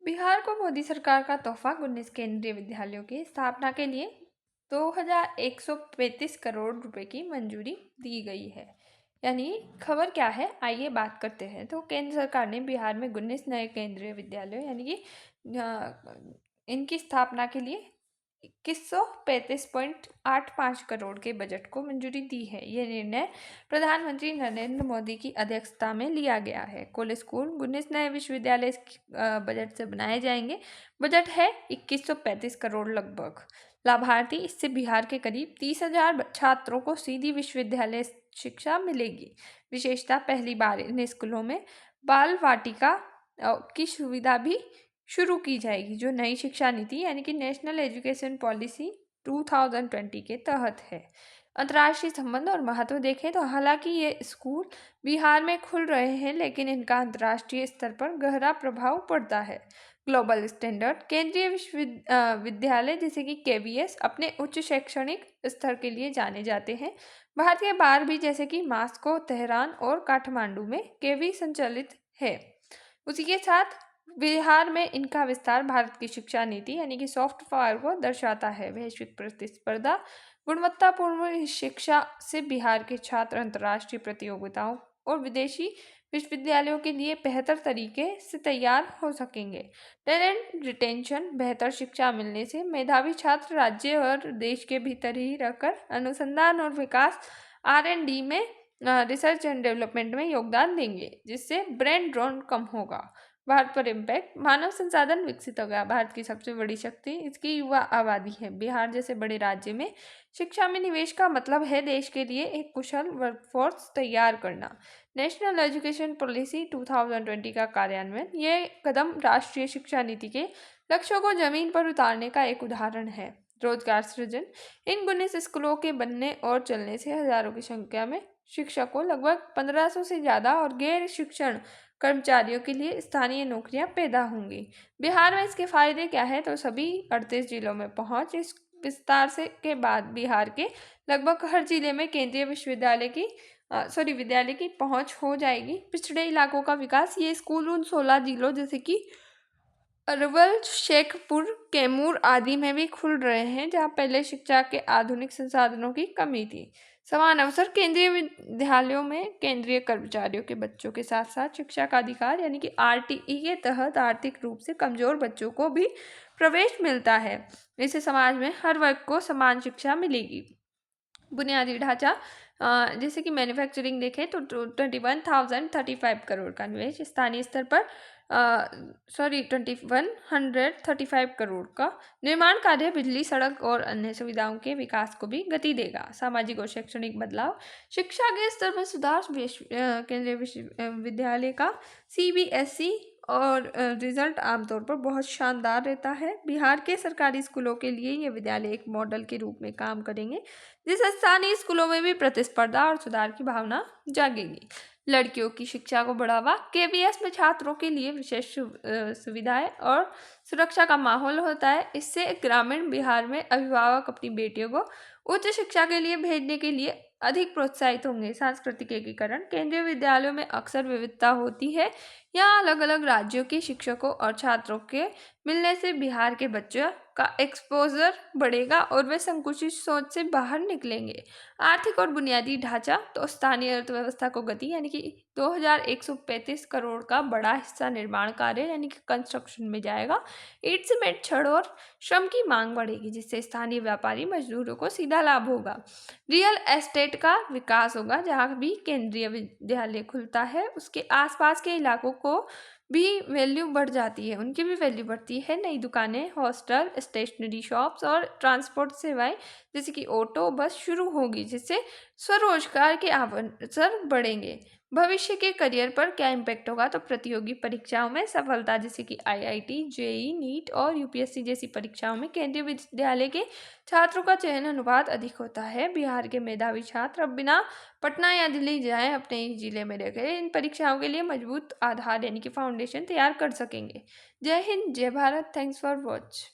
बिहार को मोदी सरकार का तोहफा 19 केंद्रीय विद्यालयों की स्थापना के लिए 2135 करोड़ रुपए की मंजूरी दी गई है। यानी खबर क्या है, आइए बात करते हैं। तो केंद्र सरकार ने बिहार में 19 नए केंद्रीय विद्यालय यानी कि इनकी स्थापना के लिए 2135.85 करोड़ के बजट को मंजूरी दी है। ये निर्णय प्रधानमंत्री नरेंद्र मोदी की अध्यक्षता में लिया गया है। कुल स्कूल 19 नए विश्वविद्यालय इस बजट से बनाए जाएंगे। बजट है 2135 करोड़ लगभग। लाभार्थी इससे बिहार के करीब 30,000 छात्रों को सीधी विश्वविद्यालय शिक्षा मिलेगी। विशेषता, पहली बार इन स्कूलों में बाल वाटिका की सुविधा भी शुरू की जाएगी, जो नई शिक्षा नीति यानी कि नेशनल एजुकेशन पॉलिसी 2020 के तहत है। अंतर्राष्ट्रीय संबंध और महत्व देखें तो हालांकि ये स्कूल बिहार में खुल रहे हैं, लेकिन इनका अंतर्राष्ट्रीय स्तर पर गहरा प्रभाव पड़ता है। ग्लोबल स्टैंडर्ड, केंद्रीय विश्वविद्यालय जैसे कि केवीएस अपने उच्च शैक्षणिक स्तर के लिए जाने जाते हैं। भारत के बाहर भी जैसे कि मास्को, तेहरान और काठमांडू में केवी संचालित है। उसी के साथ बिहार में इनका विस्तार भारत की शिक्षा नीति यानी कि सॉफ्ट पावर को दर्शाता है। वैश्विक प्रतिस्पर्धा, गुणवत्तापूर्ण शिक्षा से बिहार के छात्र अंतर्राष्ट्रीय प्रतियोगिताओं और विदेशी विश्वविद्यालयों के लिए बेहतर तरीके से तैयार हो सकेंगे। टैलेंट रिटेंशन, बेहतर शिक्षा मिलने से मेधावी छात्र राज्य और देश के भीतर ही रहकर अनुसंधान और विकास R&D में, रिसर्च एंड डेवलपमेंट में योगदान देंगे, जिससे ब्रेन ड्रॉन कम होगा। भारत पर इम्पैक्ट, मानव संसाधन विकसित हो गया। भारत की सबसे बड़ी शक्ति इसकी युवा आबादी है। बिहार जैसे बड़े राज्य में शिक्षा में निवेश का मतलब है देश के लिए एक कुशल वर्कफोर्स तैयार करना। नेशनल एजुकेशन पॉलिसी 2020 का कार्यान्वयन, ये कदम राष्ट्रीय शिक्षा नीति के लक्ष्यों को जमीन पर उतारने का एक उदाहरण है। रोजगार सृजन, इन 19 स्कूलों के बनने और चलने से हजारों की संख्या में शिक्षकों, लगभग 1500 से ज़्यादा और गैर शिक्षण कर्मचारियों के लिए स्थानीय नौकरियां पैदा होंगी। बिहार में इसके फायदे क्या है, तो सभी 38 जिलों में पहुंच। इस विस्तार से के बाद बिहार के लगभग हर जिले में केंद्रीय विद्यालय की पहुंच हो जाएगी। पिछड़े इलाकों का विकास, ये स्कूल उन 16 जिलों जैसे कि अरवल, शेखपुर, कैमूर आदि में भी खुल रहे हैं, जहां पहले शिक्षा के आधुनिक संसाधनों की कमी थी। समान अवसर, केंद्रीय विद्यालयों में केंद्रीय कर्मचारियों के बच्चों के साथ साथ शिक्षा का अधिकार यानी कि RTE के तहत आर्थिक रूप से कमजोर बच्चों को भी प्रवेश मिलता है। इससे समाज में हर वर्ग को समान शिक्षा मिलेगी। बुनियादी ढांचा, जैसे कि मैन्युफैक्चरिंग देखें तो 21,035 करोड़ का निवेश, स्थानीय स्तर पर 2135 करोड़ का निर्माण कार्य बिजली, सड़क और अन्य सुविधाओं के विकास को भी गति देगा। सामाजिक और शैक्षणिक बदलाव, शिक्षा के स्तर में सुधार, केंद्रीय विश्वविद्यालय का CBSE और रिजल्ट आमतौर पर बहुत शानदार रहता है। बिहार के सरकारी स्कूलों के लिए ये विद्यालय एक मॉडल के रूप में काम करेंगे, जिससे स्थानीय स्कूलों में भी प्रतिस्पर्धा और सुधार की भावना जागेगी। लड़कियों की शिक्षा को बढ़ावा, KVS में छात्रों के लिए विशेष सुविधाएं और सुरक्षा का माहौल होता है। इससे ग्रामीण बिहार में अभिभावक अपनी बेटियों को उच्च शिक्षा के लिए भेजने के लिए अधिक प्रोत्साहित होंगे। सांस्कृतिक एकीकरण, केंद्रीय विद्यालयों में अक्सर विविधता होती है। यहाँ अलग अलग राज्यों के शिक्षकों और छात्रों के मिलने से बिहार के बच्चों का एक्सपोजर बढ़ेगा और वे संकुचित सोच से बाहर निकलेंगे। आर्थिक और बुनियादी ढांचा, तो स्थानीय अर्थव्यवस्था को गति यानी कि 2135 करोड़ का बड़ा हिस्सा निर्माण कार्य यानी कि कंस्ट्रक्शन में जाएगा। ईंट, सीमेंट, छड़ और श्रम की मांग बढ़ेगी, जिससे स्थानीय व्यापारी मजदूरों को सीधा लाभ होगा। रियल एस्टेट का विकास होगा, जहाँ भी केंद्रीय विद्यालय खुलता है उसके आसपास के इलाकों को भी वैल्यू बढ़ जाती है, उनकी भी वैल्यू बढ़ती है। नई दुकानें, हॉस्टल, स्टेशनरी शॉप्स और ट्रांसपोर्ट सेवाएं जैसे कि ऑटो, बस शुरू होगी, जिससे स्वरोजगार के अवसर बढ़ेंगे। भविष्य के करियर पर क्या इम्पैक्ट होगा, तो प्रतियोगी परीक्षाओं में सफलता जैसे कि IIT, JEE, नीट और UPSC जैसी परीक्षाओं में केंद्रीय विद्यालय के छात्रों का चयन अनुपात अधिक होता है। बिहार के मेधावी छात्र अब बिना पटना या दिल्ली जाए अपने ही जिले में रहकर इन परीक्षाओं के लिए मजबूत आधार यानी कि फाउंडेशन तैयार कर सकेंगे। जय हिंद, जय भारत, थैंक्स फॉर वॉच।